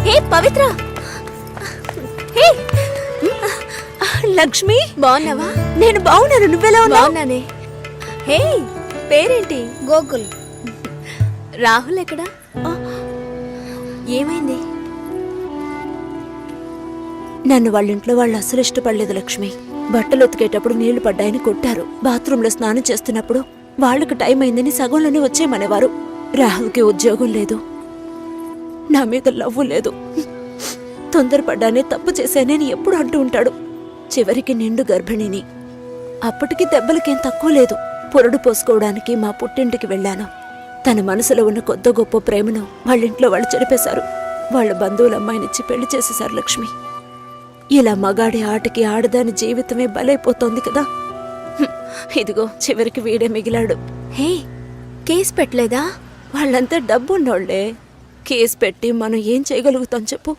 హే పవిత్ర, హే లక్ష్మి, బాగున్నావా? నేను బాగున్నాను, నువ్వెలా ఉన్నావు? బాగున్నానే. హే పేరేంటి? గోకుల్. రాహుల్ ఎక్కడా? ఏమైంది? నన్ను వాళ్ళింట్లో వాళ్ళు అసలు ఇష్టపడలేదు లక్ష్మి. బట్టలు ఉతికేటప్పుడు నీళ్లు పడ్డాయని కొట్టారు. బాత్రూంలో స్నానం చేస్తున్నప్పుడు వాళ్ళకి టైం అయిందని సగంలోనే వచ్చేయమనేవారు. రాహుల్కి ఉద్యోగం లేదు, నా మీద లవ్వు లేదు. తొందరపడ్డానే తప్పు చేశానని ఎప్పుడు అంటూ ఉంటాడు. చివరికి నిండు గర్భిణిని. అప్పటికి దెబ్బలకేం తక్కువ లేదు. పొరడు పోసుకోవడానికి మా పుట్టింటికి వెళ్ళాను. తన మనసులో ఉన్న కొద్ది గొప్ప ప్రేమను వాళ్ళింట్లో వాళ్ళు చెరిపేశారు. వాళ్ళ బంధువుల అమ్మాయినిచ్చి పెళ్లి చేసేశారు లక్ష్మి. ఇలా మగాడి ఆటకి ఆడదాని జీవితమే బలైపోతోంది కదా. ఇదిగో చివరికి వీడే మిగిలాడు. హే, కేసు పెట్టలేదా? వాళ్ళంతా డబ్బున్నోళ్లే. కేసు పెట్టి మనం ఏం చేయగలుగుతాం చెప్పు?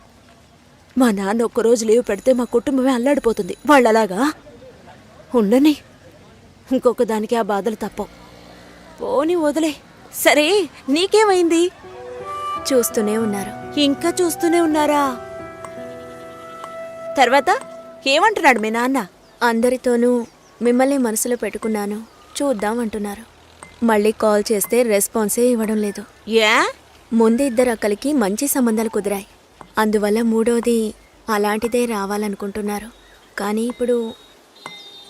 మా నాన్న ఒక్కరోజు లీవ్ పెడితే మా కుటుంబమే అల్లాడిపోతుంది. వాళ్ళలాగా ఉండని. ఇంకొక దానికి ఆ బాధలు తప్పవు. పోని వదిలే. సరే, నీకేమైంది? చూస్తూనే ఉన్నారు. ఇంకా చూస్తూనే ఉన్నారా? తర్వాత ఏమంటున్నాడు మీ నాన్న? అందరితోనూ మిమ్మల్ని మనసులో పెట్టుకున్నాను, చూద్దాం అంటున్నారు. మళ్ళీ కాల్ చేస్తే రెస్పాన్సే ఇవ్వడం లేదు. ఏ? ముందు ఇద్దరు అక్కలకి మంచి సంబంధాలు కుదిరాయి. అందువల్ల మూడోది అలాంటిదే రావాలనుకుంటున్నారు. కానీ ఇప్పుడు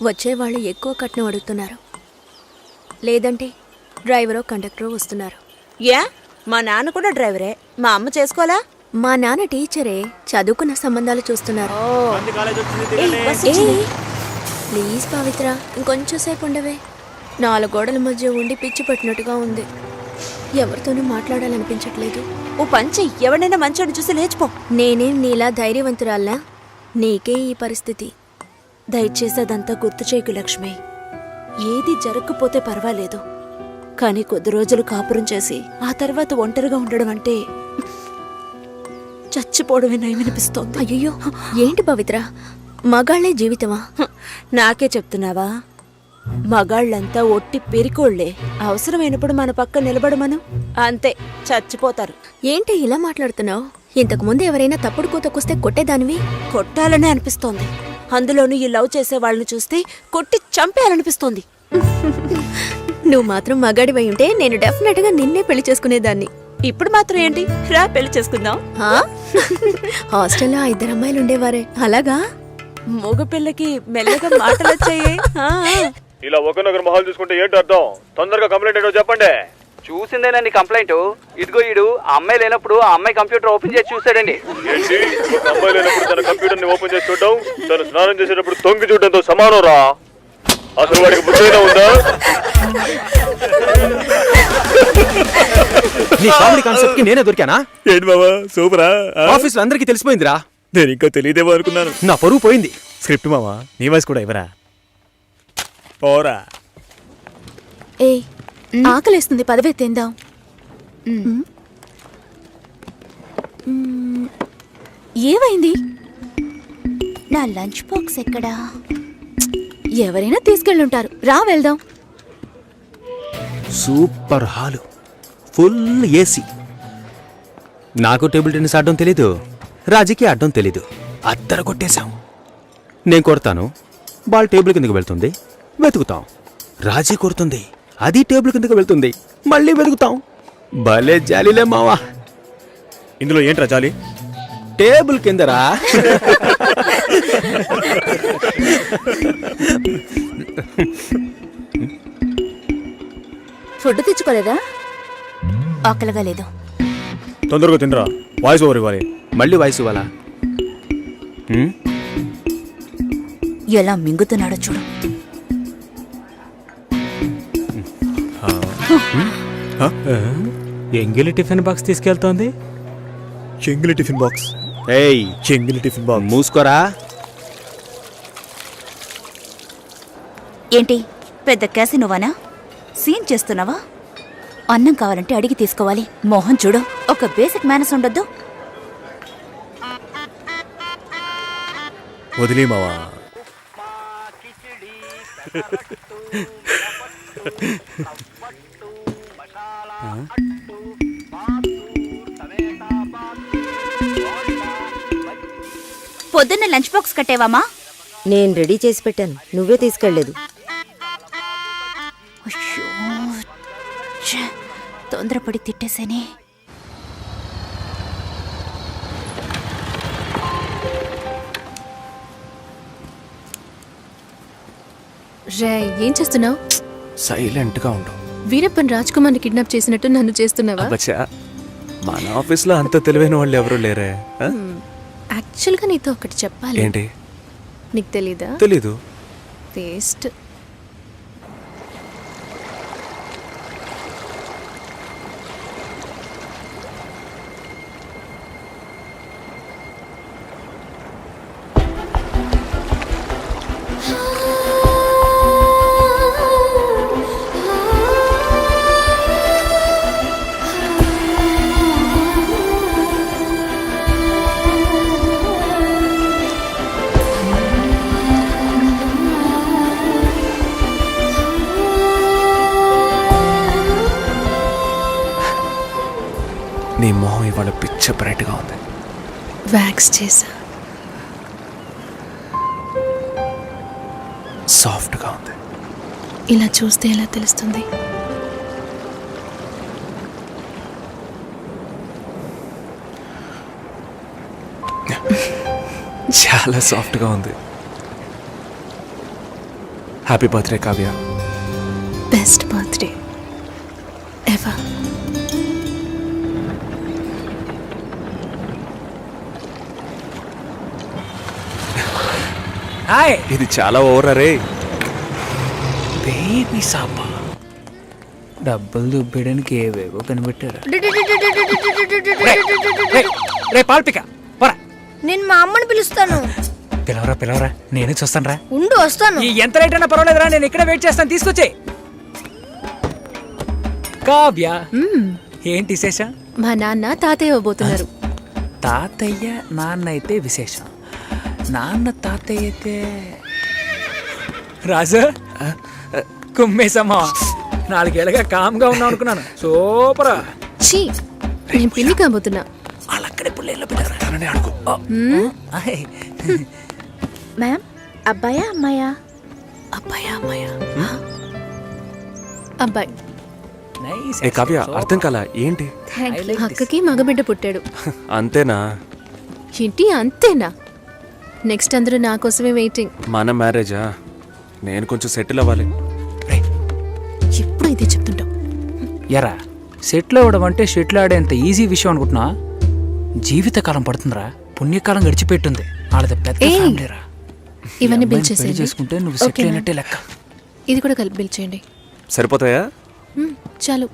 వచ్చేవాళ్ళు ఎక్కువ కట్నం అడుగుతున్నారు. లేదంటే డ్రైవరో కండక్టరో వస్తున్నారు. ఏ? మా నాన్న కూడా డ్రైవరే. మా అమ్మ చేసుకోవాలా? మా నాన్న టీచరే, చదువుకున్న సంబంధాలు చూస్తున్నారు. ప్లీజ్ పవిత్ర, ఇంకొంచెం సేపు ఉండవే. 4 గోడల మధ్య ఉండి పిచ్చి పట్టినట్టుగా ఉంది. ఎవరితోనూ మాట్లాడాలనిపించట్లేదు. ఓ పంచి, ఎవడైనా మంచోడు చూసి లేచిపో. నేనేం నీలా ధైర్యవంతురాల్లా? నీకే ఈ పరిస్థితి. దయచేసి అదంతా గుర్తు చేయకు లక్ష్మి. ఏది జరగకపోతే పర్వాలేదు, కానీ కొద్ది రోజులు కాపురం చేసి ఆ తర్వాత ఒంటరిగా ఉండడం అంటే చచ్చిపోవడమే నయమనిపిస్తోంది. అయ్యో, ఏంటి పవిత్ర, మగాళ్లే జీవితమా? నాకే చెప్తున్నావా? మగాళ్ళంతా ఒట్టి పెరికోళ్లే. అవసరమైనప్పుడు మన పక్క నిలబడమను, అంతే, చచ్చిపోతారు. ఏంటి ఇలా మాట్లాడుతున్నావు? ఇంతకు ముందు ఎవరైనా తప్పుడు కూతకొస్తే కొట్టేదానివి. కొట్టాలనే అనిపిస్తోంది. అందులోనూ ఈ లవ్ చేసే వాళ్ళని చూస్తే కొట్టి చంపేయాలనిపిస్తోంది. నువ్వు మాత్రం మగాడివై ఉంటే నేను డెఫినెట్ గా నిన్నే పెళ్లి చేసుకునేదాన్ని. ఇప్పుడు మాత్రం ఏంటి, రా పెళ్లి చేసుకుందాం. హాస్టల్లో 2 అమ్మాయిలు ఉండేవారే, అలాగా? మగ పిల్లకి మెల్లగా మాటలు వచ్చాయి. ఇలా ఒకరినొకరు మొహాలు చూసుకుంటే ఏంటి అర్థం? తొందరగా కంప్లైంట్ ఏంటో చెప్పండి. చూసిందేనండి కంప్లైంట్. ఇదిగో ఈడు ఆ అమ్మాయి లేనప్పుడు ఆ అమ్మాయి కంప్యూటర్ ఓపెన్ చేసి చూసాడండి. ఏంటి, ఒక అమ్మాయి లేనప్పుడు తన కంప్యూటర్ ని ఓపెన్ చేసి చూడడం తను స్నానం చేసేటప్పుడు తొంగి చూడడంతో సమానం రా. అసలు వాడికి బుద్ధైనా ఉందా? నీ కామెడీ కాన్సెప్ట్ కి నేనే దొరికానా? ఏంటి బాబా, సూపరా? ఆఫీస్ లో అందరికీ తెలిసిపోయిందిరా. నేను ఇంకా తెలియదేమో అనుకున్నాను. నా పరువు పోయింది. స్క్రిప్ట్ మావా, నీ వాయిస్ కూడా ఇవ్వరా? పోరా. ఏ, ఆకలేస్తుంది, పదవే తిందాం. ఏమైంది? నా లంచ్ బాక్స్ ఎక్కడా? ఎవరైనా తీసుకెళ్ళుంటారు, రా వెళ్దాం. Super hall, full AC. నాకు టేబుల్ టెన్నిస్ ఆడడం తెలీదు, రాజీకి ఆడడం తెలీదు. అద్దరు కొట్టేశాం. నేను కొడతాను, బాల్ టేబుల్ కిందకి వెళ్తుంది, వెతుకుతాం. రాజీ కొడుతుంది, అది టేబుల్ కిందకి వెళ్తుంది, మళ్ళీ వెతుకుతాం. భలే జాలీలే మావా. ఇందులో ఏంట్రా జాలి? టేబుల్ కిందరా. ఫుడ్ తెచ్చుకోలేదా? ఆకలిగా లేదు. తొందరగా తినరా, వాయిస్ ఓవర్ ఇవ్వాలి. మళ్ళీ వాయిస్ ఇవ్వాలా? ఎలా మింగుతున్నాడో చూడు. ఎంగిలి టిఫిన్ బాక్స్ తీసుకెళ్తోంది. చెంగిలి టిఫిన్ బాక్స్. ఏయ్, చెంగిలి టిఫిన్ బాక్స్. మూసుకోరా. ఏంటి, పెద్ద క్యాసినోవానా? సీన్ చేస్తున్నావా? అన్నం కావాలంటే అడిగి తీసుకోవాలి. మోహన్ చూడు, ఒక బేసిక్ మేనస్ ఉండొద్దు. వదిలే మావా. పొద్దున్న లంచ్ బాక్స్ కట్టేవామా? నేను రెడీ చేసి పెట్టాను, నువ్వే తీసుకెళ్లేదు. అయ్యో, ఛే, తొందరపడి తిట్టేసేనే. రే, ఏం చేస్తున్నావు? సైలెంట్ గా ఉండు. వీరప్పన్ రాజ్ కుమార్ని కిడ్నాప్ చేసినట్టు నన్ను చేస్తున్నావా? అబ్బచ్చా, మన ఆఫీస్లో అంత తెలివైన వాళ్ళు ఎవరు లేరే. ఆ? యాక్చువల్గా నీతో ఒకటి చెప్పాలి. ఏంటి? నీకు తెలీదా? తెలీదు. వేస్ట్. నీ మొహం ఇవాళ పిచ్చ బ్రైట్ గా ఉంది. వ్యాక్స్ చేసా. సాఫ్ట్ గా ఉంది. ఇలా చూస్తే ఎలా తెలుస్తుంది? చాలా సాఫ్ట్ గా ఉంది. Happy birthday Kavya. Best birthday ever. Hi. ఇది చాలా ఓవర్ రే. బేబీ సాపా డబ్బులు దుబ్బేయడానికి ఏవేవో కనిపెట్టారు. రే పాల్పిక పోరా. నేను మా అమ్మని పిలుస్తాను. పిలవరా పిలవరా, నేనే చూస్తాను రా. ఉండు, వస్తాను. ఎంత రేట్ అయినా పర్వాలేదురా, నేను ఇక్కడే వెయిట్ చేస్తాను. తీసుకొచ్చే. కావ్య, ఏంటి విశేషం? మా నాన్న తాతయ్య అవ్వబోతున్నారు. తాతయ్య నాన్న అయితే విశేషం, నాన్న తాతయ్య అయితే రాజు కుమ్మేసమ్మా. 4 ఏళ్ళగా కామ్గా ఉన్నావు అనుకున్నాను. సూపరా. ఛీ, నేను పిల్లి కాబోతున్నా. వాళ్ళు అక్కడే పుల్లేళ్ళు పెట్టారు. అడుగు. మ్యామ్, అబ్బాయా అమ్మాయా? అబ్బాయా అమ్మాయా? అబ్బాయి. ఏ కావ్య, అర్థం కాల ఏంటి? అక్కకి మగబిడ్డ పుట్టాడు. అంతేనా? ఏంటి అంతేనా? నెక్స్ట్ అందరూ నా కోసమే వెయిటింగ్. మన మ్యారేజా? నేను కొంచెం సెటిల్ అవ్వాలి. ఎప్పుడు ఇదే చెప్తుంటావు. ఎరా, సెటిల్ అవ్వడం అంటే షెటిల్ ఆడేంత ఈజీ విషయం అనుకుంటున్నా? జీవితకాలం పడుతుందిరా. పుణ్యకాలం గడిచిపెట్టుంది. వాళ్ళది పెద్ద ఫ్యామిలీరా. ఇవన్నీ బిల్ పెళ్లి చేసేయండి. చేసుకుంటే నువ్వు సెటిల్ ఓకేనా? అయినట్టే లెక్క. ఇది కూడా కలిపి బిల్ చేయండి. సరిపోతాయా? చాలు.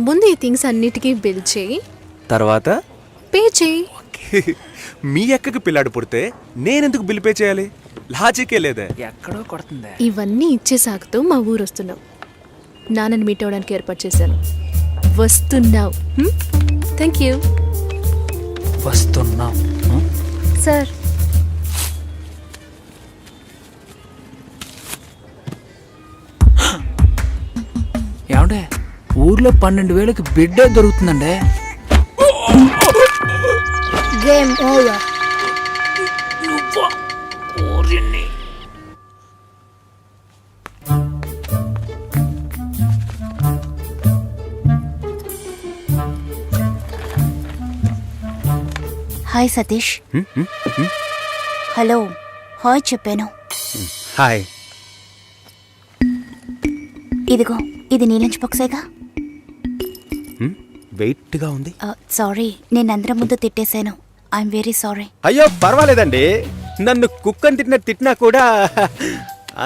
ముందు ఈ థింగ్స్ అన్నిటికీ బిల్ చేయి, తర్వాత పే చేయి. మీ అక్కకి పిల్లాడు పుడితే నేనెందుకు బిల్ పే చేయాలి? లాజికే లేదే. ఎక్కడో కొడుతుంది. ఇవన్నీ ఇచ్చే సాగుతూ మా ఊరు వస్తున్నావు. నాన్నని మీట్ అవడానికి ఏర్పాటు చేశాను. వస్తున్నావు. Thank you. వస్తున్నాం. సార్, ఏమండే, ఊర్లో 12,000కి బిడ్డే దొరుకుతుందండే. Game over. Hi Satish. Hello, hi చెప్పాను. హాయ్. ఇదిగో, ఇది నీ లంచ్ బాక్సేగా. వెయిట్గా ఉంది. సారీ, నేను అందరం ముందు తిట్టేశాను. I'm very sorry. అయ్యో పర్వాలేదండి. నన్ను కుక్కని తిట్టినా కూడా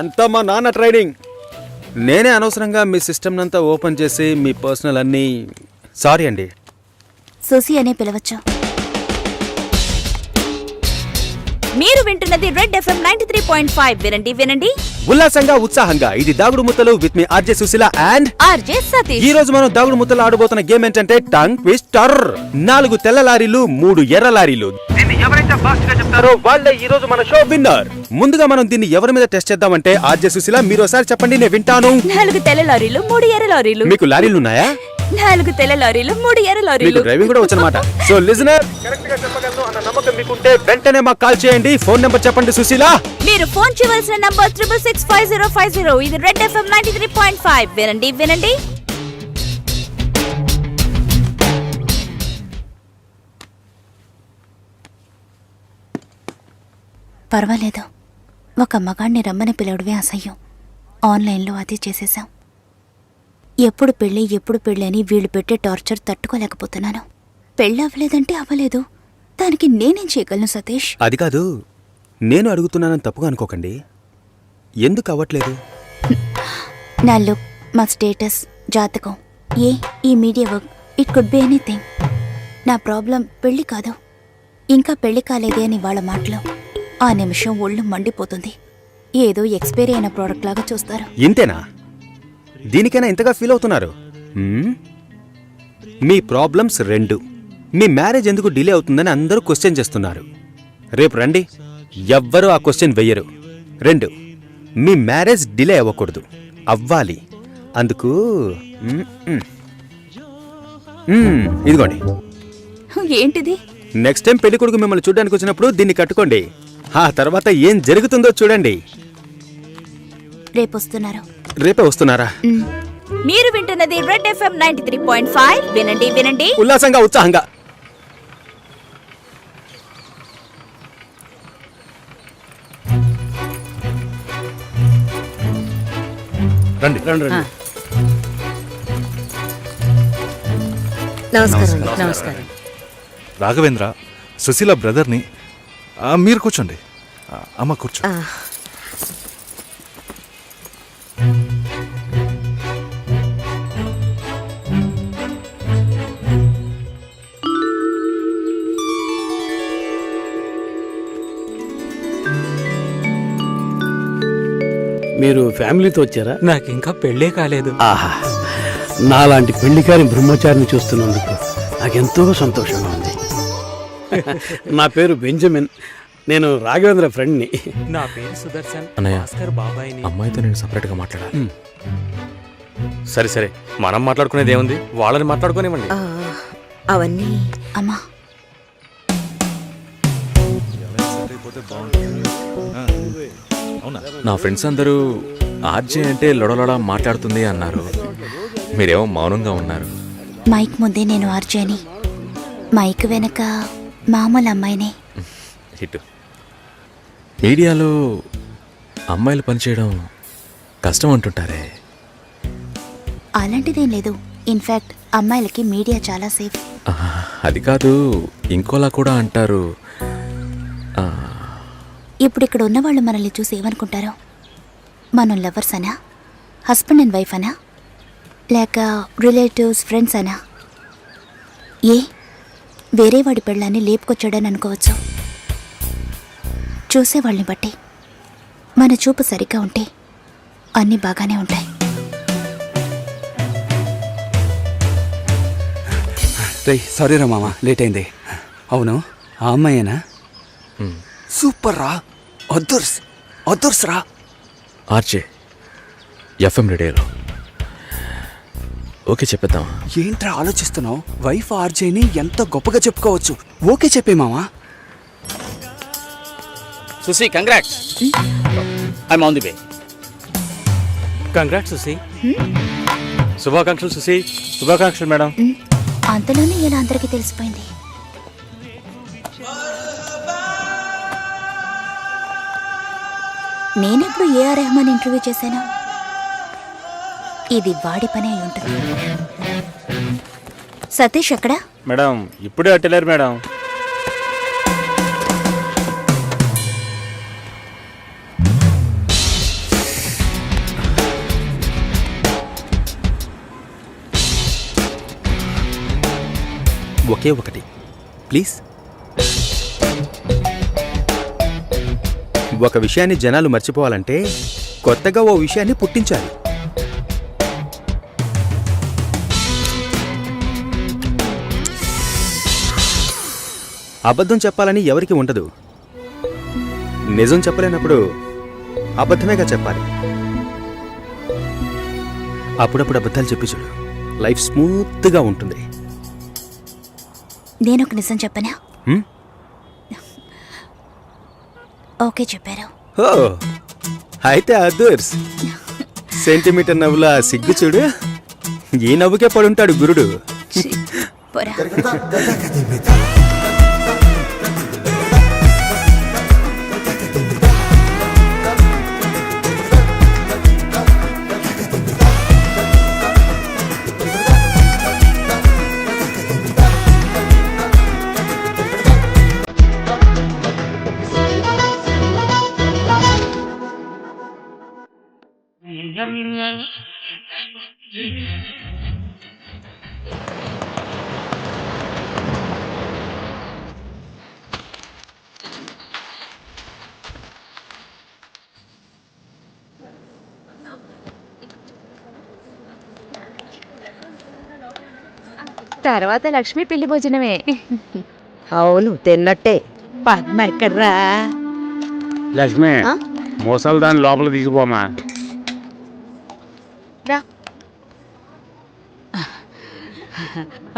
అంతా మా నాన్న ట్రైనింగ్. నేనే అనవసరంగా మీ సిస్టమ్ అంతా ఓపెన్ చేసి మీ పర్సనల్ అన్నీ. సారీ అండి. సుసి అనే పిలవచ్చు. మీరు వింటున్నది రెడ్ ఎఫ్ఎం 93.5. వినండి వినండి, ఉల్లాసంగా ఉత్సాహంగా. ఇది దాగుడు ముత్తలు with me RJ Sushila and RJ Satish. ఈ రోజు మనం దాగుడు ముత్తలు ఆడబోతున్న గేమ్ ఏంటంటే టంగ్ ట్విస్టర్. 4 తెల్ల లారీలు, 3 ఎర్ర లారీలు. దీన్ని ఎవరైతే ఫాస్ట్ గా చెప్తారో వాళ్ళే ఈ రోజు మన షో విన్నర్. ముందుగా మనం దీన్ని ఎవరి మీద టెస్ట్ చేద్దామంటే ఆర్జే సుశీల మీరు ఒకసారి చెప్పండి, నేను వింటాను. 4 తెల్ల లారీలు, 3 ఎర్ర లారీలు. మీకు లారీలు ఉన్నాయా? 4 తెల్ల లారీలు 3 ఎర్ర మీకు లారీలు. డ్రైవింగ్ కూడా వచ్చనమాట. సో లిజనర్, కరెక్ట్ గా చెప్పగలను అన్న నమ్మకం మీకుంటే వెంటనే మాకు కాల్ చేయండి. ఫోన్ నెంబర్ చెప్పండి సుశీల. మీరు ఫోన్ చేయవలసిన నంబర్ 6665050. ఇది రెడ్ ఎఫ్ఎం 93.5. వినండి వినండి. పర్వాలేదు, ఒక మగాణ్ణి రమ్మని పిలవడమే అసహ్యం. ఆన్లైన్లో అది చేసేశాం. ఎప్పుడు పెళ్ళి అని వీళ్ళు పెట్టే టార్చర్ తట్టుకోలేకపోతున్నాను. పెళ్ళి అవ్వలేదంటే అవ్వలేదు, దానికి నేనేం చేయగలను సతీష్? అది కాదు, నేను అడుగుతున్నానని తప్పుగా అనుకోకండి. ఎందుకు అవ్వట్లేదు? నా లుక్, మా స్టేటస్, జాతకం, ఈ media work, it could be anything. నా ప్రాబ్లం పెళ్లి కాదు, ఇంకా పెళ్లి కాలేదే అని వాళ్ళ మాటలు. ఆ నిమిషం ఒళ్ళు మండిపోతుంది. ఏదో ఎక్స్పైరీ అయిన ప్రోడక్ట్ లాగా చూస్తారు. ఇంతేనా? దీనికైనా ఇంతగా ఫీల్ అవుతున్నారు? మీ ప్రాబ్లమ్స్ 2. మీ మ్యారేజ్ ఎందుకు డిలే అవుతుందని అందరూ క్వశ్చన్ చేస్తున్నారు. రేపు రండి, ఎవ్వరూ ఆ క్వశ్చన్ వెయ్యరు. 2, మీ మ్యారేజ్ డిలే అవ్వకూడదు, అవ్వాలి. అందుకు ఇదిగోండి. ఏంటిది? నెక్స్ట్ టైం పెళ్లి కొడుకు మిమ్మల్ని చూడడానికి వచ్చినప్పుడు దీన్ని కట్టుకోండి. ఆ తర్వాత ఏం జరుగుతుందో చూడండి. రేపొస్తున్నారు. రేపే వస్తున్నారా? మీరు వింటున్నది రెడ్ ఎఫ్ఎం 93.5. వినండి వినండి. ఉల్లాసంగా, ఉత్సాహంగా. రండి రండి. నమస్కారం. రాఘవేంద్ర, సుశీల బ్రదర్ని. మీరు కూర్చోండి. అమ్మ కూర్చో. మీరు ఫ్యామిలీతో వచ్చారా? నాకు ఇంకా పెళ్ళే కాలేదు. ఆహా, నాలాంటి పెళ్లికారి బ్రహ్మచారిని చూస్తున్నందుకు నాకెంతో సంతోషంగా ఉంది. నా పేరు బెంజమిన్, నేను రాఘవేంద్ర ఫ్రెండ్ని. నా పేరు సుదర్శన్. అన్నయ్య, భాస్కర్ బాబాయిని. అమ్మాయితో నేను సపరేట్గా మాట్లాడాలి. సరే సరే, మనం మాట్లాడుకునేది ఏముంది, వాళ్ళని మాట్లాడుకోనివ్వండి. అవన్నీ అమ్మా, నా ఫ్రెండ్స్ అందరూ ఆర్జే అంటే లొడలొడ మాట్లాడుతుంది అన్నారు. మీరేమో మౌనంగా ఉన్నారు. మైక్ ముందే నేను ఆర్జేని, మైక్ వెనక మామూలు అమ్మాయినే. హిట్. మీడియాలో అమ్మాయిలు పనిచేయడం కష్టం అంటుంటారే. అలాంటిదేం లేదు. ఇన్ఫ్యాక్ట్ అమ్మాయిలకి మీడియా చాలా సేఫ్. అది కాదు, ఇంకోలా కూడా అంటారు. ఇప్పుడు ఇక్కడ ఉన్నవాళ్ళు మనల్ని చూసి ఏమనుకుంటారో? మనం లవర్స్ అనా, హస్బెండ్ అండ్ వైఫ్ అనా, లేక రిలేటివ్స్, ఫ్రెండ్స్ అనా? వేరే వాడి పెళ్ళాన్ని లేపుకొచ్చాడని అనుకోవచ్చు. చూసేవాళ్ళని బట్టి మన చూపు సరిగ్గా ఉంటే అన్నీ బాగానే ఉంటాయి. సారీ రా మామ, లేట్ అయింది. అవును, ఆ అమ్మాయేనా? సూపర్ రా, అదర్స్ రా. ఆర్జే ఎఫ్ఎం రేడియోలో ఓకే చెప్పేద్దాం. ఏంట్రా ఆలోచిస్తున్నావు? వైఫ్ ఆర్జేని ఎంత గొప్పగా చెప్పుకోవచ్చు. ఓకే చెప్పే మామా. Sushi, congrats. I'm on the way. Congrats Susi. శుభాకాంక్షలు సుశీ. శుభాకాంక్షలు మేడం. అంతలోనే ఇలా అందరికీ తెలిసిపోయింది. నేనెప్పుడు ఏఆర్ రెహమాన్ ఇంటర్వ్యూ చేశాను? ఇది వాడి పని అయి ఉంటుంది. సతీష్ ఎక్కడా? మేడం ఇప్పుడే అట్టలేరు మేడం. ఒకే ఒకటి ప్లీజ్. ఒక విషయాన్ని జనాలు మర్చిపోవాలంటే కొత్తగా ఓ విషయాన్ని పుట్టించాలి. అబద్ధం చెప్పాలని ఎవరికి ఉండదు. నిజం చెప్పలేనప్పుడు అబద్ధమేగా చెప్పాలి. అప్పుడప్పుడు అబద్ధాలు చెప్పి చూడు, లైఫ్ స్మూత్గా ఉంటుంది. నేను ఒక నిజం చెప్పనా? హ్మ్? ఓకే చెప్పారు. ఓ అయితే అదర్స్ సెంటీమీటర్ నవ్వులా సిగ్గు చూడు. ఈ నవ్వుకే పడుంటాడు గురుడు. పోరా. తర్వాత లక్ష్మి పెళ్లి భోజనమే. అవును తిన్నట్టే. పద్మ ఎక్కడ్రా? లక్ష్మి ముసలి దాన్ని లోపల తీసుకుపోమా.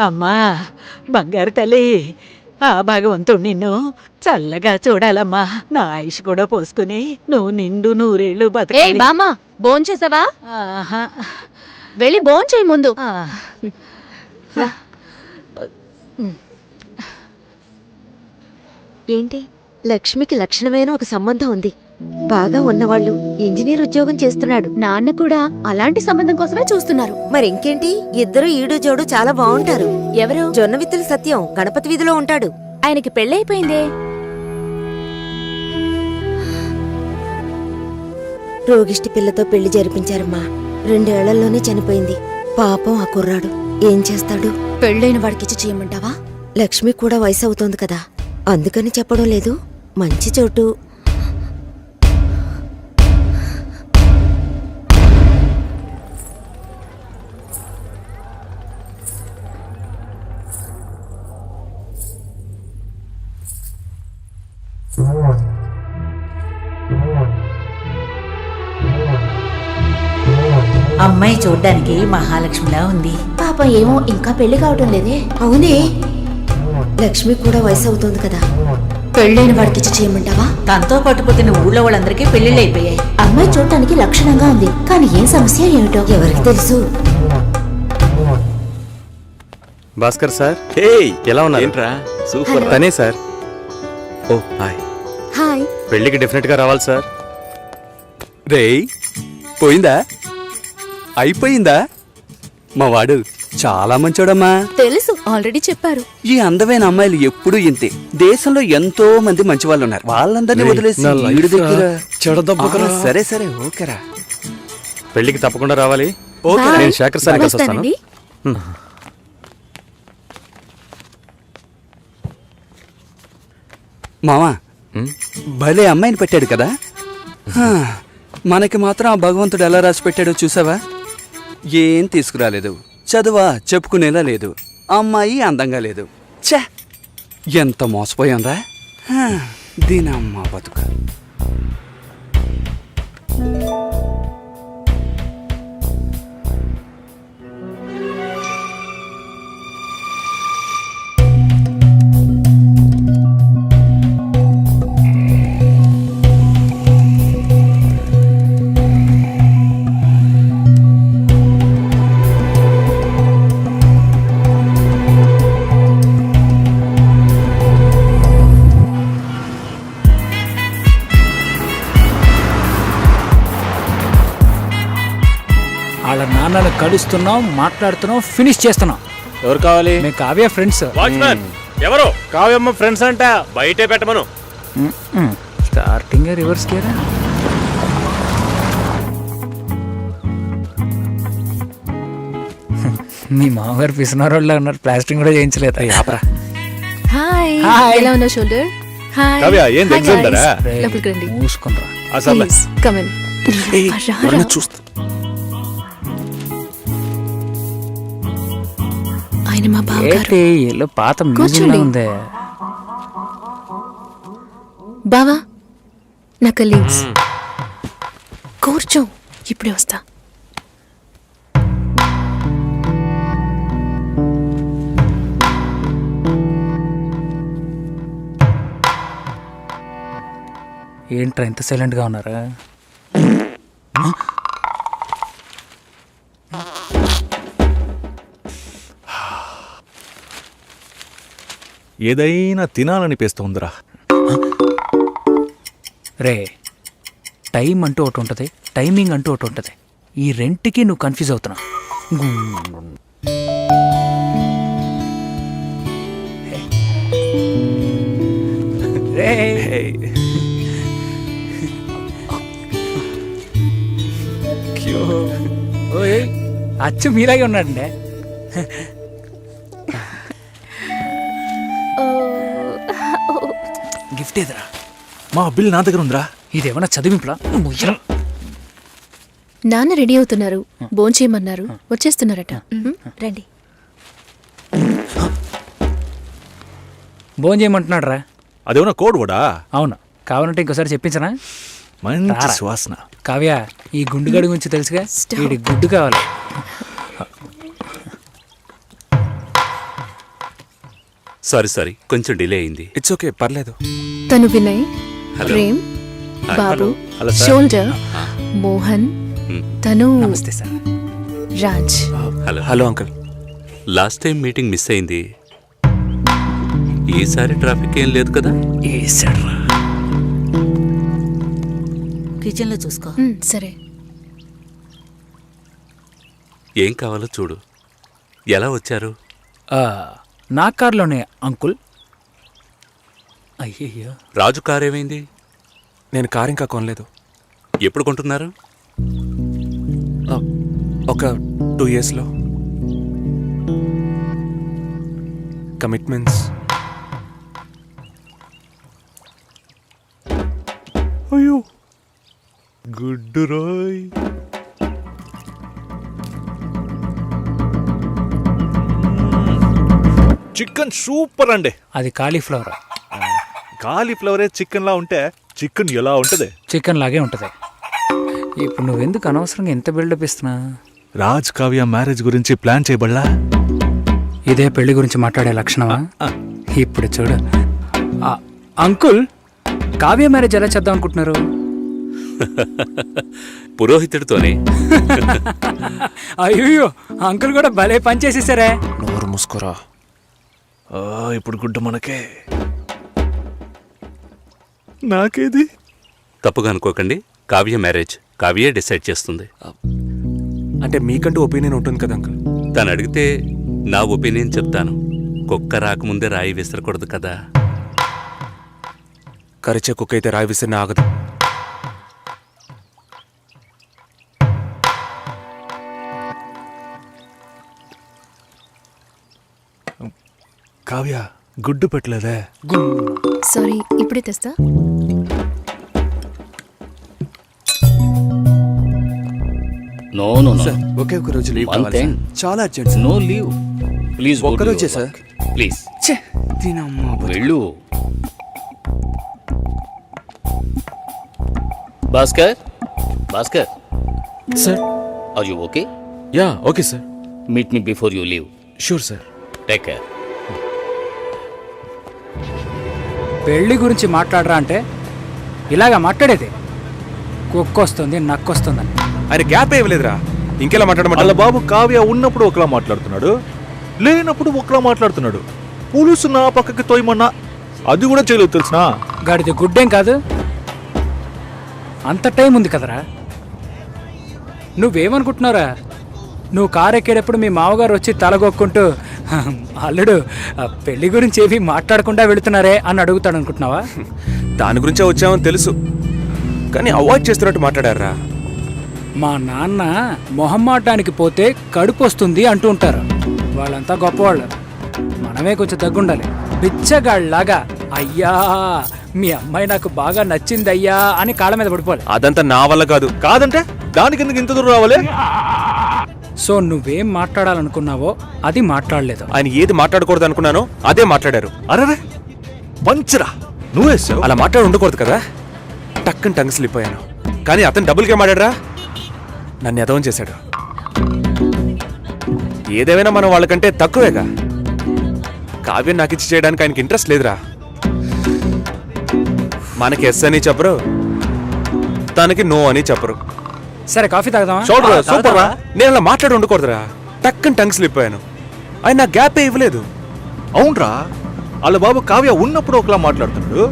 అమ్మా బంగారు తల్లి, ఆ భగవంతుడు నిన్ను చల్లగా చూడాలమ్మా. నా ఆయుష్ కూడా పోసుకుని నువ్వు నిండు నూరేళ్ళు ఏ బతకాలి. బామ్మ భోంచేసావా? ఆహా. వెళ్ళి భోంచేయి ముందు. ఆ. ఏంటి, లక్ష్మికి లక్షణమైన ఒక సంబంధం ఉంది. బాగా ఉన్నవాళ్ళు, ఇంజనీర్ ఉద్యోగం చేస్తున్నాడు. నాన్న కూడా అలాంటి సంబంధం కోసమే చూస్తున్నారు. మరి ఇంకేంటి, ఇద్దరు ఈడు జోడు చాలా బాగుంటారు. ఎవరు? జొన్న విత్తుల సత్యం గణపతి వీధిలో ఉంటాడు. ఆయనకి పెళ్ళైపోయిందే. రోగిష్టి పిల్లతో పెళ్లి జరిపించారమ్మా. 2 ఏళ్లలోనే చనిపోయింది. పాపం ఆ కుర్రాడు ఏం చేస్తాడు? పెళ్ళైన వాడికిచ్చి చేయమంటావా? లక్ష్మి కూడా వయసు అవుతోంది కదా, అందుకని చెప్పడం లేదు. మంచి చోటు. అమ్మాయి చూడ్డానికి మహాలక్ష్మిలా ఉంది. పాపం ఏమో ఇంకా పెళ్లి కావటం లేదే. అవునే, లక్ష్మి కూడా వయసు అవుతోంది కదా. పెళ్ళైన వాడికిచ్చి చేయమంటావా? తనతో పాటు పోతున్న ఊళ్ళో వాళ్ళందరికీ పెళ్లిళ్ళు అయిపోయాయి. అమ్మాయి చూడటానికి లక్షణంగా ఉంది, కానీ ఏం సమస్య ఏమిటో ఎవరికి తెలుసు? భాస్కర్ సార్, హే ఎలా ఉన్నారు? ఏంట్రా సూపర్. తనే సార్. ఓ హాయ్. హాయ్. పెళ్ళికి డెఫినెట్గా రావాలి సార్. రేయ్ పోయిందా, అయిపోయిందా? మా వాడు చాలా మంచోడమ్మా. తెలుసు, ఆల్రెడీ చెప్పారు. ఈ అందమైన అమ్మాయిలు ఎప్పుడూ ఇంతే. దేశంలో ఎంతో మంది మంచి వాళ్ళు ఉన్నారు. వాళ్ళందరినీ వదిలేసి ఈడు దగ్గర సరే సరే ఓకేరా. పెళ్ళికి తప్పకుండా రావాలి. ఓకే, నేను శేఖర్ సార్ కలిసి వస్తాను. వస్తానండి. మావా భలే అమ్మాయిని పెట్టాడు కదా. హా, మనకి మాత్రం ఆ భగవంతుడు ఎలా రాసి పెట్టాడో చూసావా? ఏం తీసుకురాలేదు, చదువా చెప్పుకునేలా లేదు, అమ్మాయి అందంగా లేదు. ఛే, ఎంత మోసపోయాన్రా. హా, దీనమ్మ బతుక. వాళ్ళ నాన్నని కలుస్తున్నాం, మాట్లాడుతున్నాం, ఫినిష్ చేస్తున్నాం. ఎవరు కావాలి? మేము కావ్య ఫ్రెండ్స్. వాచ్మ్యాన్ ఎవరు? కావ్యమ్మ ఫ్రెండ్స్ అంట. బయటే పెట్టమను. స్టార్టింగ్ రివర్స్ గేరా. మీ మామగారు పిసినారోళ్ళ ఉన్నారు, ప్లాస్టింగ్ కూడా చేయించలేదు. హాయ్. హాయ్. ఎలా ఉన్నా షోల్డర్? హాయ్. కావ్య, ఏంది Hi, exam guys. ఉందరా? లోపలికి రండి. మూసుకుంటారా? అసలు Please, come in. రారా. ఆయన మా బావగారు. ఏంటి ఇల్లు పాత మ్యూజియం కూర్చోండి. ఉంది. బావా, నా కలీగ్స్. కూర్చో, ఇప్పుడే వస్తా. ఏంట్రా ఇంత సైలెంట్గా ఉన్నారా? ఏదైనా తినాలనిపిస్తోందిరా. రే, టైం అంటూ ఒకటి ఉంటుంది, టైమింగ్ అంటూ ఒకటి ఉంటుంది. ఈ రెంట్కి నువ్వు కన్ఫ్యూజ్ అవుతున్నావు. రే, ఓయ్, అచ్చు మీలాగే ఉన్నాడండి. గిఫ్ట్ ఏదిరా? మా బిల్ నా దగ్గర ఉందిరా. ఇదేమన్నా చదివింపులా? నాన్న రెడీ అవుతున్నారు, భోంచేయమన్నారు, వచ్చేస్తున్నారట. రండి. భోజనం చేయమంటున్నాడు రా. అదేమన్నా కోడ్ కూడా? అవును, కావాలంటే ఇంకోసారి చెప్పించనా? మంచి రారా. సువాసన. కావ్య, ఈ గుండుగడి గురించి తెలుసుగా, వీడి గుడ్డు కావాలి. సారీ కొంచెం డిలే అయింది. ఇట్స్ ఓకే, పర్లేదు. తను వినయ్, ప్రేమ్, బాబు, షోల్డర్, మోహన్, తను నమస్తే sir. Raj. Hello uncle. Last time meeting miss అయింది. ఈసారి ట్రాఫిక్ ఏం లేదు కదా? ఏసాడ్రా. కిచెన్ లో చూసుకో. సరే. ఏం కావాలో చూడు. ఎలా వచ్చారు? నా కార్లోనే అంకుల్. అయ్యయ్యో, రాజు కార్ ఏమైంది? నేను కార్ ఇంకా కొనలేదు. ఎప్పుడు కొంటున్నారు? ఒక 2 yearsలో. కమిట్మెంట్స్. అయ్యో గుడ్డు రోయ్. చికెన్ సూపర్ అండి. అది కాలీఫ్లవర్. కాలీఫ్లవరే చికెన్ లా ఉంటే చికెన్ ఎలా ఉంటది? చికెన్ లాగే ఉంటుంది. ఇప్పుడు నువ్వెందుకు అనవసరంగా ఎంత బిల్డప్ ఇస్తున్నా? రాజ్ కావ్య మ్యారేజ్ గురించి ప్లాన్ చేయబడలా? ఇదే పెళ్లి గురించి మాట్లాడే లక్షణమా? ఇప్పుడు చూడు. అంకుల్, కావ్య మ్యారేజ్ ఎలా చేద్దాం అనుకుంటున్నారు? పురోహితుడితోనే. అయ్యో, అంకుల్ కూడా భలే పని చేసేసారే. నోరు మూసుకోరా. ఇప్పుడు గుడ్డ మనకే. నాకేది? తప్పుగా అనుకోకండి, కావ్య మ్యారేజ్ కావ్యే డిసైడ్ చేస్తుంది. అంటే మీకంటూ ఒపీనియన్ ఉంటుంది కదా అంకుల్. తను అడిగితే నా ఒపీనియన్ చెప్తాను. కుక్క రాకముందే రాయి విసరకూడదు కదా. కరిచే కుక్క అయితే రాయి విసిరిన ఆగదు. కావ్య గుడ్డు పెట్టలేదే? సారీ, ఇప్పుడే తెస్తా. నో నో నో, ఒకే ఒక రోజు లీవ్ One కావాలి thing. సార్. చాలా urgent sir. No leave please. ఒక్కరోజే సార్. ప్లీజ్ ఛే, దీనమ్మా బతుకు. వెళ్ళు. Bhaskar, Bhaskar sir. Are you okay? Yeah okay sir. Meet me before you leave. Sure sir. Take care. పెళ్లి గురించి మాట్లాడరా అంటే ఇలాగా మాట్లాడేది? కుక్కొస్తుంది, నక్కొస్తుందని. ఆయన గ్యాప్ ఏమి లేదురా. ఇంకెలా వాళ్ళ మాట్లాడమంటారు? బాబు కావ్య ఉన్నప్పుడు ఒకలా మాట్లాడుతున్నాడు, లేనప్పుడు ఒకలా మాట్లాడుతున్నాడు. పులుసు నా పక్కకి తోయమన్నా అది కూడా చేయలేదు తెలుసునా? గాడిది గుడ్డేం కాదు, అంత టైం ఉంది కదరా. నువ్వేమనుకుంటున్నారా? నువ్వు కారు ఎక్కేటప్పుడు మీ మామగారు వచ్చి తలగొక్కుంటూ అల్లుడు పెళ్లి గురించి ఏవి మాట్లాడకుండా వెళుతున్నారే అని అడుగుతాడు అనుకుంటున్నావా? దాని గురించే వచ్చామని తెలుసు, కానీ అవాయిడ్ చేస్తున్నట్టు మాట్లాడారా. మా నాన్న మొహమ్మాటానికి పోతే కడుపు వస్తుంది అంటూ ఉంటారు. వాళ్ళంతా గొప్పవాళ్ళు, మనమే కొంచెం తగ్గుండాలి. బిచ్చగాళ్ళలాగా అయ్యా మీ అమ్మాయి నాకు బాగా నచ్చింది అయ్యా అని కాళ్ళ మీద పడిపోవాలి. అదంతా నా వల్ల కాదు. కాదంటే దానికి ఎందుకు ఇంత దూరం రావాలి? సో నువ్వేం మాట్లాడాలనుకున్నావో అది మాట్లాడలేదు. ఆయన ఏది మాట్లాడకూడదు అనుకున్నానో అదే మాట్లాడారు. అరే పంచరా నువ్వేసావు. అలా మాట్లాడి ఉండకూడదు కదా. టక్కని టంగ్ స్లిప్ అయ్యాను. కానీ అతను డబుల్గా మాట్లాడరా, నన్ను ఎదవం చేశాడు. ఏదేమైనా మనం వాళ్ళకంటే తక్కువేగా. కావ్యం నాకు ఇచ్చి చేయడానికి ఆయనకి ఇంట్రెస్ట్ లేదురా. మనకి ఎస్ అని చెప్పరు, మొత్తానికి నో అని చెప్పరు. సరే కాఫీ తాగుదామా? చూడరా సూపర్ రా. నేను అలా మాట్లాడి ఉండకూడదురా. టక్కని టంగ్ స్లిప్ అయ్యాను. ఆయన నా గ్యాపే ఇవ్వలేదు. అవునరా, వాళ్ళ బాబు కావ్య ఉన్నప్పుడు ఒకలా మాట్లాడుతున్నాడు,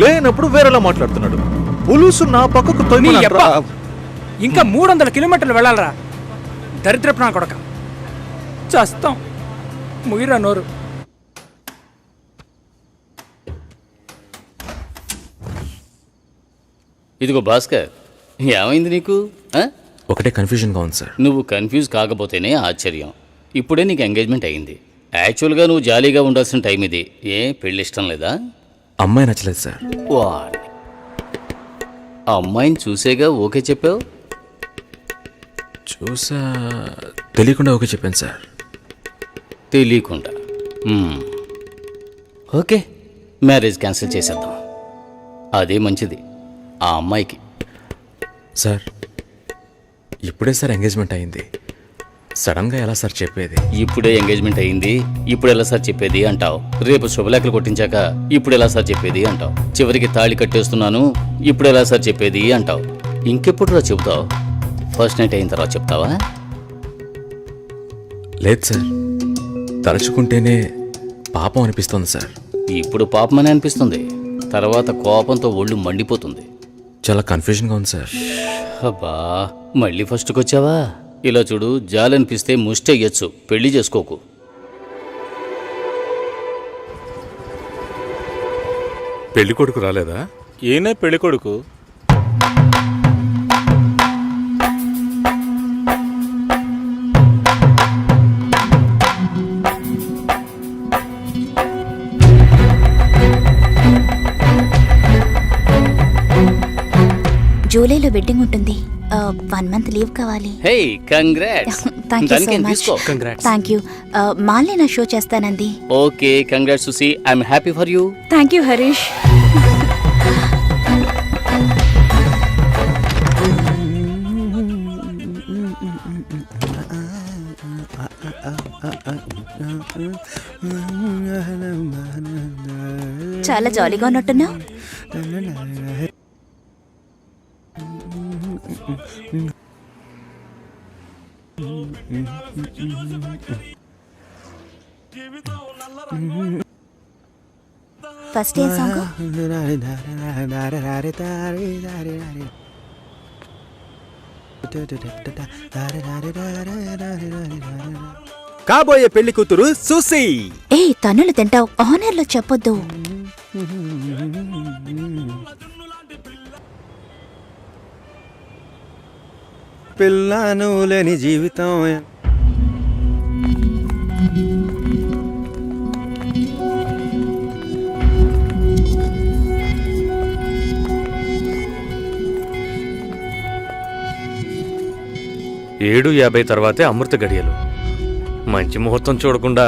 లేనప్పుడు వేరేలా మాట్లాడుతున్నాడు. పులుసు నా పక్కకు నీ తొయ్యి యబ్బ. ఇంకా 300 కిలోమీటర్లు వెళ్ళాలరా. దరిద్రపు నా కొడక. చస్తాం. ముగిరా నోరు. ఇదిగో భాస్కర్, ఏమైంది నీకు? ఆ? ఒకటే కన్ఫ్యూజన్గా ఉంది సార్. నువ్వు కన్ఫ్యూజ్ కాకపోతేనే ఆశ్చర్యం. ఇప్పుడే నీకు ఎంగేజ్మెంట్ అయింది. యాక్చువల్గా నువ్వు జాలీగా ఉండాల్సిన టైం ఇది. ఏ పెళ్ళి ఇష్టం లేదా? అమ్మాయి నచ్చలేదు సార్. వాడి అమ్మాయిని చూసేగా ఓకే చెప్పావు. చూసా, తెలియకుండా ఓకే చెప్పాను సార్. తెలియకుండా. ఓకే, మ్యారేజ్ క్యాన్సిల్ చేసేద్దాం. అదే మంచిది ఆ అమ్మాయికి. సార్ ఇప్పుడే సార్ ఎంగేజ్మెంట్ అయింది, సడన్గా ఎలా సార్ చెప్పేది? ఇప్పుడే ఎంగేజ్మెంట్ అయింది, ఇప్పుడు ఎలా సార్ చెప్పేది అంటావు. రేపు శుభలేఖలు కొట్టించాక ఇప్పుడు ఎలా సార్ చెప్పేది అంటావు. చివరికి తాళి కట్టేస్తున్నాను, ఇప్పుడు ఎలా సార్ చెప్పేది అంటావు. ఇంకెప్పుడు రా చెబుతావు? ఫస్ట్ నైట్ అయిన తర్వాత చెప్తావా? లేదు సార్, తలుచుకుంటేనే పాపం అనిపిస్తుంది సార్. ఇప్పుడు పాపమని అనిపిస్తుంది, తర్వాత కోపంతో ఒళ్ళు మండిపోతుంది. చాలా కన్ఫ్యూజన్గా ఉంది సార్. అబ్బా, మళ్ళీ ఫస్ట్కి వచ్చావా? ఇలా చూడు, జాలనిపిస్తే ముష్టి అయ్యొచ్చు, పెళ్లి చేసుకోకు. పెళ్లి కొడుకు రాలేదా? ఈయనే పెళ్లి కొడుకు. జూలైలో వెడ్డింగ్ ఉంటుంది. 1 month లీవ్ కావాలి. Hey, congrats. Thank you so దానికేం మచ్. తీసుకో. Thank you. మాల్ని నా షో చేస్తానంది. Okay, congrats Susi. I'm happy for you. Thank you Harish. చాలా జాలీగా ఉన్నట్టున్నావు. ఫస్ట్ ఏ సాంగ్? కాబోయే పెళ్లి కూతురు సుసి. ఏ తన్నులు తింటావు, ఆనర్లో చెప్పొద్దు. పిల్లను లేని జీవితం. ఏడు 50 తర్వాతే అమృత గడియలు. మంచి ముహూర్తం చూడకుండా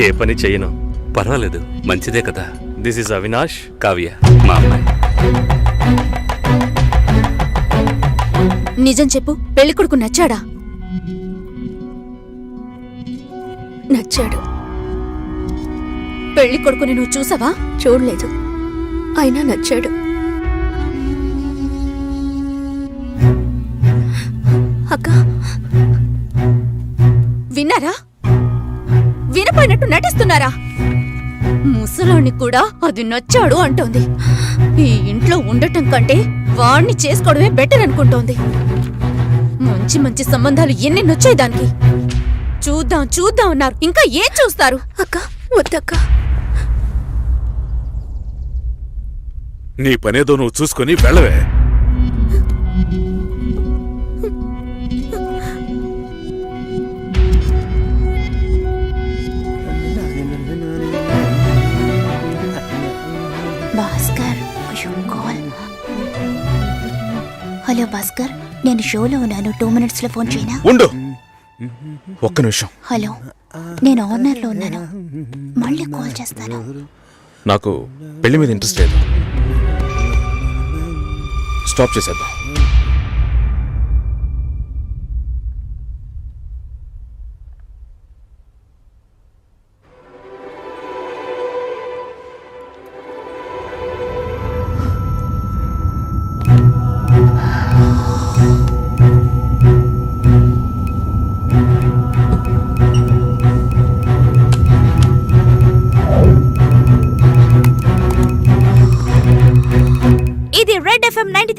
ఏ పని చెయ్యను. పర్వాలేదు, మంచిదే కదా. దిస్ ఇస్ అవినాష్, కావ్య మా అమ్మాయి. నిజం చెప్పు, పెళ్లి కొడుకు నచ్చాడా? నచ్చాడు. పెళ్లి కొడుకుని నువ్వు చూసావా? చూడలేదు, అయినా నచ్చాడు. అక్క, విన్నారా? వినపోయినట్టు నటిస్తున్నారా? ముసలాన్ని కూడా అది నచ్చాడు అంటోంది. ఈ ఇంట్లో ఉండటం కంటే వాణ్ణి చేసుకోవడమే బెటర్ అనుకుంటోంది. మంచి మంచి సంబంధాలు ఎన్ని నొచ్చాయి దానికి. చూద్దాం చూద్దాం అన్నారు, ఇంకా ఏం చూస్తారు? అక్క వద్దక్క. నీ పనేదో నువ్వు చూసుకొని వెళ్ళవే. భాస్కర్, కాల్. హలో భాస్కర్, నేను షోలో ఉన్నాను. 2 minutes లో ఫోన్ చేయనా? ఉండు, ఒక్క నిమిషం. హలో, నేను ఆనర్లో ఉన్నాను, మళ్ళీ కాల్ చేస్తాను. నాకు పెళ్లి మీద ఇంట్రెస్ట్ లేదు. స్టాప్ చేసేద్దాం.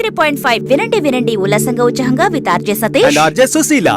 93.5 వినండి వినండి ఉల్లాసంగా ఉత్సాహంగా with RJ Satish and RJ Susheela.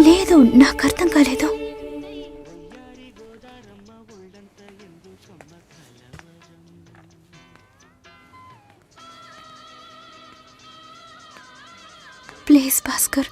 లేదు, నాకు అర్థం కాలేదు. ప్లీజ్ భాస్కర్.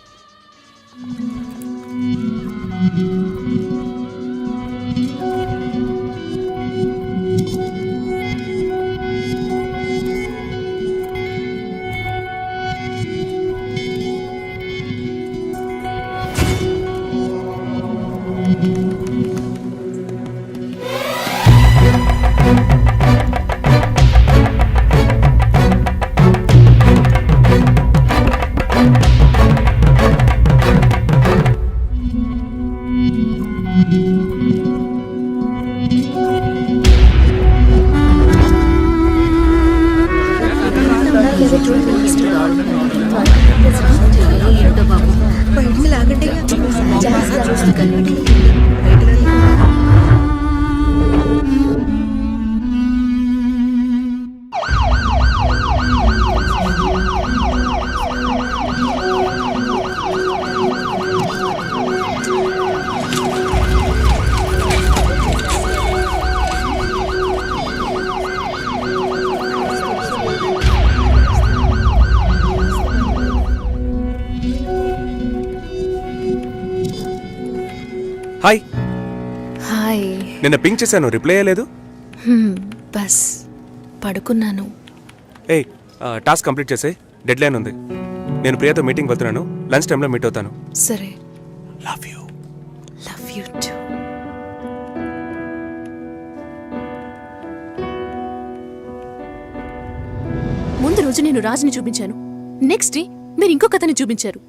హాయ్. హాయ్. నిన్న పింక్ చేశాను, రిప్లై అయ్యలేదు. బస్ పడుకున్నాను. ఏయ్, టాస్క్ కంప్లీట్ చేసే, డెడ్ లైన్ ఉంది. నేను ప్రియతో మీటింగ్ వెళ్తున్నాను, లంచ్ టైంలో మీట్ అవుతాను. సరే. Love you. Love you too. ముందు రోజు నేను రాజుని చూపించాను, నెక్స్ట్ డే మీరు ఇంకొక అతన్ని చూపించారు.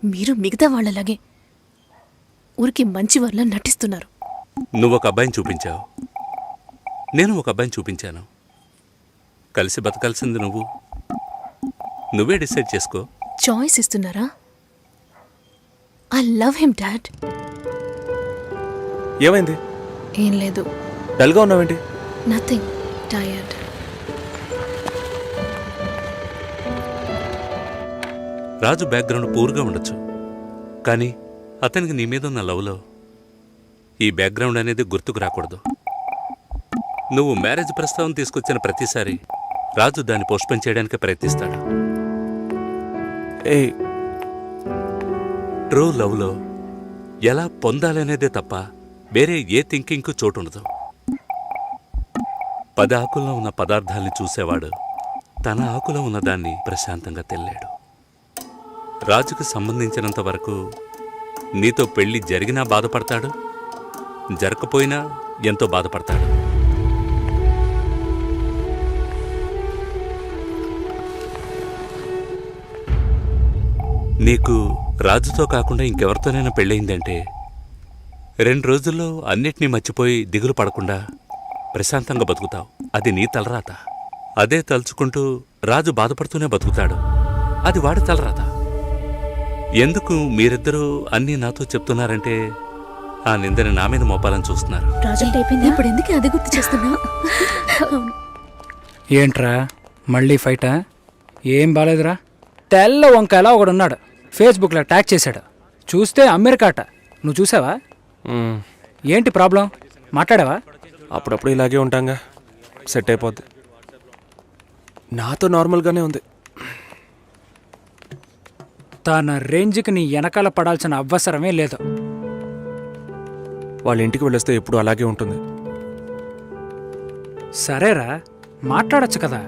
మీరు మిగతా వాళ్ళలాగే ఊరికి మంచి వాళ్ళ నటిస్తున్నారు. నువ్వు ఒక అబ్బాయిని చూపించావు, నేను ఒక అబ్బాయిని చూపించాను. కలిసి బతకాల్సింది నువ్వే డిసైడ్ చేసుకో. చాయిస్ ఇస్తున్నారా? I love him dad. ఏమైంది? ఏం లేదు. డల్గా ఉన్నావేంటి? Nothing, tired. రాజు బ్యాక్గ్రౌండ్ పూర్గా ఉండొచ్చు, కానీ అతనికి నీ మీద ఉన్న లవ్లో ఈ బ్యాక్గ్రౌండ్ అనేది గుర్తుకు రాకూడదు. నువ్వు మ్యారేజ్ ప్రస్తావన తీసుకొచ్చిన ప్రతిసారి రాజు దాన్ని పోస్ట్పోన్ చేయడానికి ప్రయత్నిస్తాడు. ట్రూ లవ్లో ఎలా పొందాలనేదే తప్ప వేరే ఏ థింకింగ్కు చోటు ఉండదు. 10 ఆకుల్లో ఉన్న పదార్థాల్ని చూసేవాడు తన ఆకులో ఉన్నదాన్ని ప్రశాంతంగా తెల్లాడు. రాజుకు సంబంధించినంత వరకు నీతో పెళ్లి జరిగినా బాధపడతాడు, జరగకపోయినా ఎంతో బాధపడతాడు. నీకు రాజుతో కాకుండా ఇంకెవరితోనైనా పెళ్ళయిందంటే 2 రోజుల్లో అన్నిటినీ మర్చిపోయి దిగులు పడకుండా ప్రశాంతంగా బతుకుతావు. అది నీ తలరాత. అదే తలుచుకుంటూ రాజు బాధపడుతూనే బతుకుతాడు. అది వాడి తలరాత. ఎందుకు మీరిద్దరూ అన్నీ నాతో చెప్తున్నారంటే ఆ నిందని నా మీద మోపాలని చూస్తున్నారు. ఇప్పుడు ఎందుకు అది గుర్తు చేస్తున్నా? ఏంట్రా మళ్ళీ ఫైటా? ఏం బాలేదురా. తెల్ల వంకాయలా ఒకడున్నాడు, ఫేస్బుక్లో ట్యాగ్ చేశాడు. చూస్తే అమెరికాట. నువ్వు చూసావా? ఏంటి ప్రాబ్లం? మాట్లాడావా? అప్పుడప్పుడు ఇలాగే ఉంటాంగా, సెట్ అయిపోద్ది. నాతో నార్మల్గానే ఉంది. తన రేంజ్కి నీ వెనకాల పడాల్సిన అవసరమే లేదు. వాళ్ళ ఇంటికి వెళ్ళొస్తే ఎప్పుడు అలాగే ఉంటుంది. సరేరా, మాట్లాడొచ్చు కదా.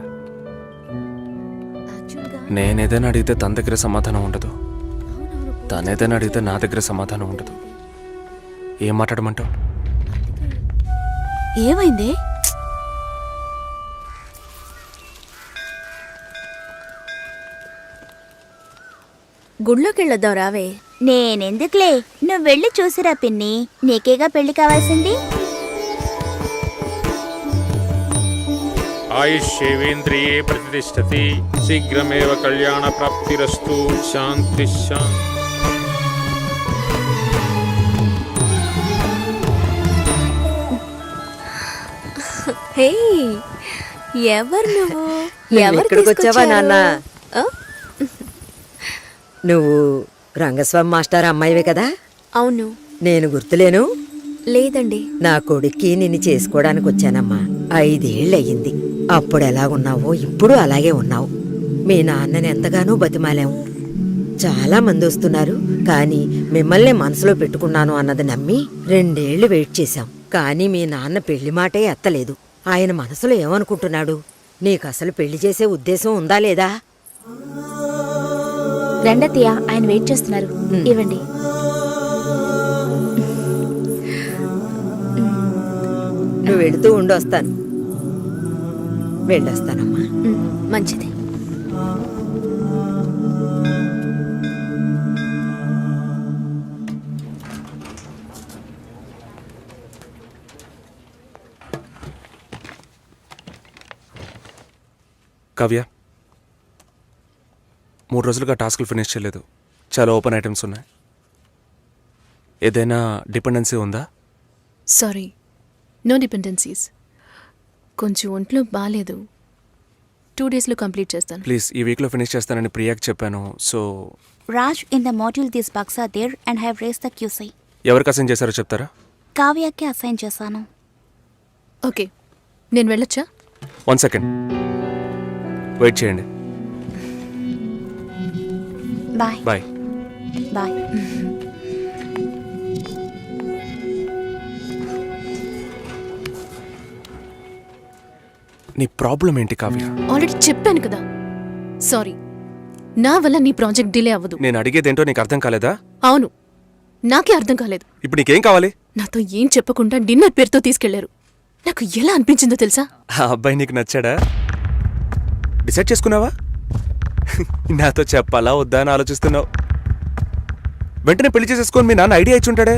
నేనేదైనా అడిగితే తన దగ్గర సమాధానం ఉండదు, తనేదైనా అడిగితే నా దగ్గర సమాధానం ఉండదు. ఏం మాట్లాడమంటావు? ఏమైంది? గుళ్ళోకి వెళ్ళొద్దాం రావే. నేనెందుకులే, నువ్వు వెళ్ళి చూసిరా పిన్ని, నీకేగా పెళ్లి కావాల్సింది. ఆయుష్యేవేంద్రియే ప్రతిష్టతి శీఘ్రమేవ కళ్యాణ ప్రాప్తిరస్తు. శాంతి శాంతి. హే, ఎవరు నువ్వు? ఎవరు ఇక్కడికి వచ్చావా తీసుకొచ్చారు? నాన్న? ఆ? నువ్వు రంగస్వామి మాస్టర్ అమ్మాయివే కదా? అవును. నేను గుర్తులేను? లేదండి. నా కొడుక్కి నిన్ను చేసుకోవడానికి వచ్చానమ్మా. 5 ఏళ్ళయ్యింది. అప్పుడు ఎలా ఉన్నావో ఇప్పుడు అలాగే ఉన్నావు. మీ నాన్నని ఎంతగానో బతిమాలాం. చాలా మంది వస్తున్నారు, కానీ మిమ్మల్ని మనసులో పెట్టుకున్నాను అన్నది నమ్మి 2 ఏళ్లు వెయిట్ చేశాం. కానీ మీ నాన్న పెళ్లి మాటే ఎత్తలేదు. ఆయన మనసులో ఏమనుకుంటున్నాడు? నీకు అసలు పెళ్లి చేసే ఉద్దేశం ఉందా లేదా? రండతయ్య, ఆయన వెయిట్ చేస్తున్నారు. ఇవ్వండి. నువ్వు వెళుతూ ఉండొస్తాను. వెళ్ళొస్తానమ్మా. మంచిది. కావ్య, 3 రోజులుగా టాస్క్లు ఫినిష్ చేయలేదు. చాలా ఓపెన్ ఐటమ్స్ ఉన్నాయి. ఏదైనా డిపెండెన్సీ ఉందా? Sorry, no dependencies. కొంచెం ఒంట్లో బాగాలేదు. 2 డేస్లో కంప్లీట్ చేస్తాను. ప్లీజ్, ఈ వీక్లో ఫినిష్ చేస్తానని ప్రియాకి చెప్పాను. So Raj, in the module this box are there and have raise the QC. ఎవరికి అసైన్ చేశారో చెప్తారా? కావ్యకి అసైన్ చేశాను. ఓకే, నేను వెళ్ళొచ్చా? 1 సెకండ్ వెయిట్ చేయండి. Bye bye. బాయ్. నీ ప్రాబ్లం ఏంటి కావ్య? ఆల్రెడీ చెప్పాను కదా. సారీ, నా వల్ల నీ ప్రాజెక్ట్ డిలే అవ్వదు. నేను అడిగేదేంటో నీకు అర్థం కాలేదా? అవును, నాకే అర్థం కాలేదు. ఇప్పుడు నీకేం కావాలి? నాతో ఏం చెప్పకుండా డిన్నర్ పేరుతో తీసుకెళ్లారు. నాకు ఎలా అనిపించిందో తెలుసా? ఆ అబ్బాయి నీకు నచ్చాడా? డిసైడ్ చేసుకున్నావా? నాతో చెప్పాలా వద్దా అని ఆలోచిస్తున్నావు. వెంటనే పెళ్లి చేసేసుకొని మీ నాన్న ఐడియా ఇచ్చి ఉంటాడే.